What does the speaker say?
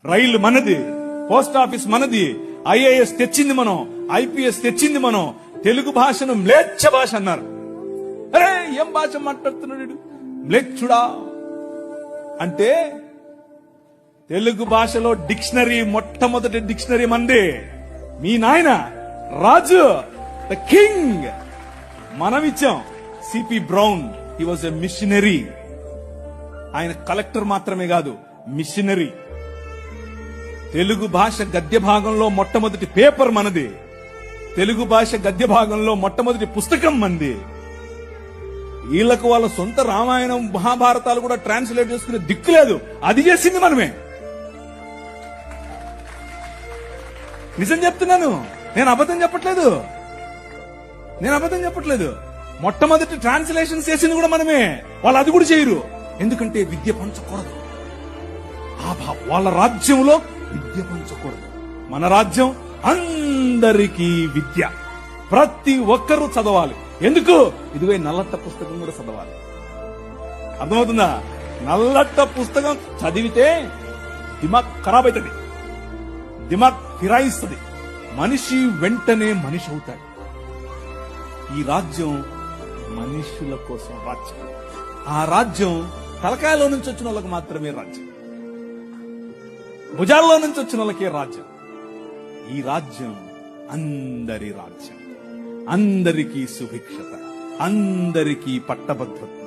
రైలు మనది, post office మనది, IAS తెచ్చింది మనం, ఐపీఎస్ తెచ్చింది మనం. తెలుగు భాషను మ్లేచ్ఛ భాష అన్నారు. అరే ఏం భాష మాట్లాడుతున్నాడు వీడు, మ్లేచ్ఛుడా అంటే తెలుగు భాషలో డిక్షనరీ, మొట్టమొదటి డిక్షనరీ మంది. మీ నాయన రాజు, ద కింగ్, మనం ఇచ్చాం. CP brown, he was a machinery. ఆయన కలెక్టర్ మాత్రమే కాదు, మిషనరీ. తెలుగు భాష గద్య భాగంలో మొట్టమొదటి పేపర్ మనది. తెలుగు భాష గద్య భాగంలో మొట్టమొదటి పుస్తకం మంది. వీళ్లకు వాళ్ళ సొంత రామాయణం, మహాభారతాలు కూడా ట్రాన్స్లేట్ చేసుకునే దిక్కు లేదు. అది చేసింది మనమే. నిజం చెప్తున్నాను, నేను అబద్ధం చెప్పట్లేదు. మొట్టమొదటి ట్రాన్స్లేషన్ చేసింది కూడా మనమే. వాళ్ళు అది కూడా చేయరు. ఎందుకంటే విద్య పంచకూడదు. వాళ్ళ రాజ్యంలో విద్య పంచకూడదు. మన రాజ్యం అందరికీ విద్య, ప్రతి ఒక్కరూ చదవాలి. ఎందుకు? ఇదిగో నల్లట్ట పుస్తకం కూడా చదవాలి. అర్థమవుతుందా? నల్లట్ట పుస్తకం చదివితే దిమాగ్ ఖరాబ్ అవుతుంది, దిమాగ్ ఫిరాయిస్తుంది, మనిషి వెంటనే మనిషి అవుతాడు. ఈ రాజ్యం మనుషుల కోసం రాజ్యం. ఆ రాజ్యం తలకాయలో నుంచి వచ్చిన వాళ్ళకి మాత్రమే రాజ్యం, భుజాల్లో నుంచి వచ్చిన వాళ్ళకే రాజ్యం. ఈ రాజ్యం అందరి రాజ్యం, అందరికీ సుభిక్షత, అందరికీ పట్టభద్రత.